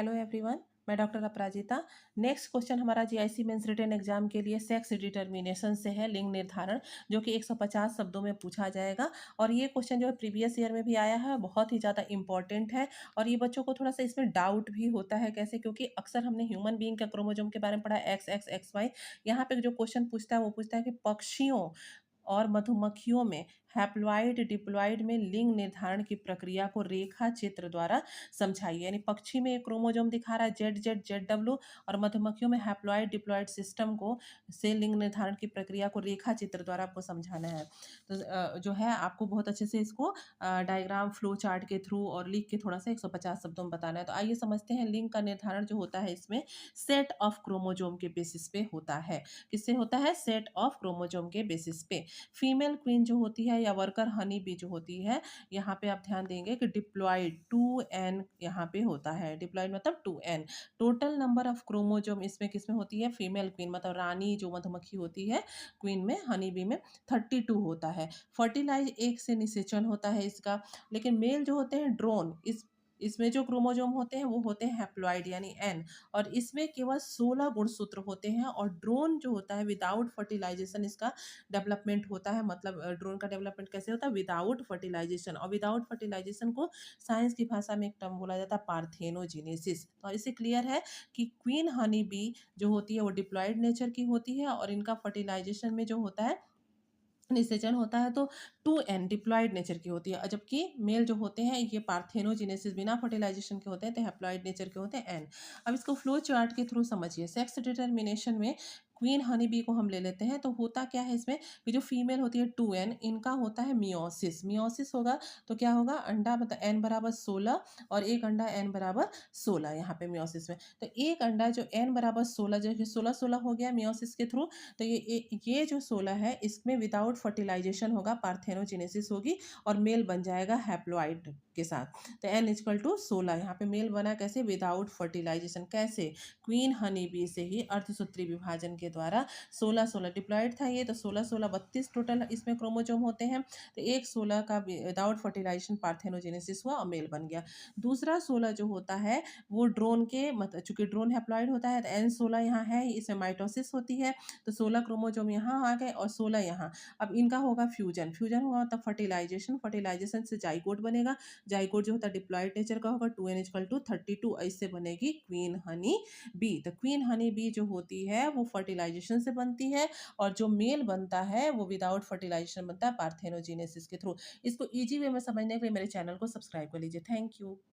Hello everyone, मैं doctor अपराजिता। Next question हमारा GIC mains written exam के लिए सेक्स डिटर्मिनेशन से है, लिंग निर्धारण, जो कि 150 शब्दों में पूछा जाएगा। और ये क्वेश्चन जो है प्रीवियस ईयर में भी आया है, बहुत ही ज़्यादा इंपॉर्टेंट है। और ये बच्चों को थोड़ा सा इसमें डाउट भी होता है, कैसे? क्योंकि अक्सर हमने ह्यूमन बीइंग का क्रोमोजोम के बारे में पढ़ा है, एक्स एक्स एक्स वाई। यहाँ पे जो क्वेश्चन पूछता है वो पूछता है कि पक्षियों और मधुमक्खियों में हैप्लॉइड डिप्लॉइड में लिंग निर्धारण की प्रक्रिया को रेखा चित्र द्वारा समझाइए। यानी पक्षी में एक क्रोमोजोम दिखा रहा है जेड जेड जेड डब्ल्यू, और मधुमक्खियों में हैप्लॉइड डिप्लॉइड सिस्टम को से लिंग निर्धारण की प्रक्रिया को रेखा चित्र द्वारा आपको समझाना है। तो जो है आपको बहुत अच्छे से इसको डायग्राम फ्लो चार्ट के थ्रू और लिख के थोड़ा सा 150 शब्दों में बताना है। तो आइए समझते हैं। लिंग का निर्धारण जो होता है इसमें सेट ऑफ क्रोमोजोम के बेसिस पे होता है। किससे होता है? सेट ऑफ क्रोमोजोम के बेसिस पे। फीमेल क्वीन जो होती है या वर्कर हनी बी जो होती है, यहाँ पे आप ध्यान देंगे कि डिप्लॉइड 2n यहाँ पे होता है। डिप्लॉइड मतलब 2n। Total number of chromosome इसमें किसमें होती है? फीमेल क्वीन मतलब रानी जो मधुमक्खी होती है, क्वीन में, हनी बी में 32 होता है। फर्टिलाइज एक से निषेचन होता है इसका। लेकिन मेल जो होते हैं ड्रोन, इसमें जो क्रोमोजोम होते हैं वो होते हैं हैप्लॉइड यानी n, और इसमें केवल 16 गुणसूत्र होते हैं। और ड्रोन जो होता है विदाउट फर्टिलाइजेशन इसका डेवलपमेंट होता है। मतलब ड्रोन का डेवलपमेंट कैसे होता है? Without fertilization. और विदाउट फर्टिलाइजेशन को साइंस की भाषा में एक टर्म बोला जाता है पार्थेनोजेनेसिस। तो इससे क्लियर है कि क्वीन हनी बी जो होती है वो डिप्लॉयड नेचर की होती है, और इनका फर्टिलाइजेशन में जो होता है निषेचन होता है तो 2n डिप्लॉयड नेचर की होती है। और जबकि मेल जो होते हैं ये पार्थेनोजेनेसिस बिना फर्टिलाइजेशन के होते हैं, तो हैप्लॉयड नेचर के होते हैं n। अब इसको फ्लो चार्ट के थ्रू समझिए। सेक्स डिटर्मिनेशन में क्वीन हनी बी को हम ले लेते हैं। तो होता क्या है इसमें? ये जो फीमेल होती है 2n, इनका होता है मियोसिस। मियोसिस होगा तो क्या होगा? अंडा मतलब n बराबर 16 और एक अंडा n बराबर 16 यहाँ पे मियोसिस में। तो एक अंडा जो n बराबर 16 जो कि 16 16 हो गया मियोसिस के थ्रू, तो ये जो 16 है इसमें विदाउट फर्टिलाइजेशन होगा, पार्थेनोजेनेसिस होगी, और मेल बन जाएगा हैप्लॉइड के साथ। तो n इक्वल टू 16 यहाँ पे मेल बना कैसे? Without fertilization. कैसे? क्वीन हनी बी से ही अर्धसूत्री विभाजन के द्वारा 16 16 डिप्लॉयड था ये, तो 16 16 32 टोटल इसमें क्रोमोजोम होते हैं। तो एक 16 का विदाउट फर्टिलाइजेशन पार्थेनोजेनेसिस हुआ और मेल बन गया। दूसरा 16 जो होता है वो ड्रोन के मतलब चूंकि ड्रोन हैप्लॉइड होता है तो n 16 यहाँ है, इसमें माइटोसिस होती है, तो 16 क्रोमोजोम यहाँ आ गए और 16 यहाँ। अब इनका होगा फ्यूजन। फ्यूजन हुआ मतलब फर्टिलाइजेशन। फर्टिलाइजेशन से जाइगोट बनेगा। जाइगोट जो होता है डिप्लॉयड नेचर का होगा, 2n इक्वल टू 32। इससे बनेगी क्वीन हनी बी। तो क्वीन हनी बी जो होती है वो फर्टिलाइजेशन से बनती है, और जो मेल बनता है वो विदाउट फर्टिलाइजेशन बनता है पार्थेनोजेनेसिस के थ्रू। इसको ईजी वे में समझने के लिए मेरे चैनल को सब्सक्राइब कर लीजिए। Thank you.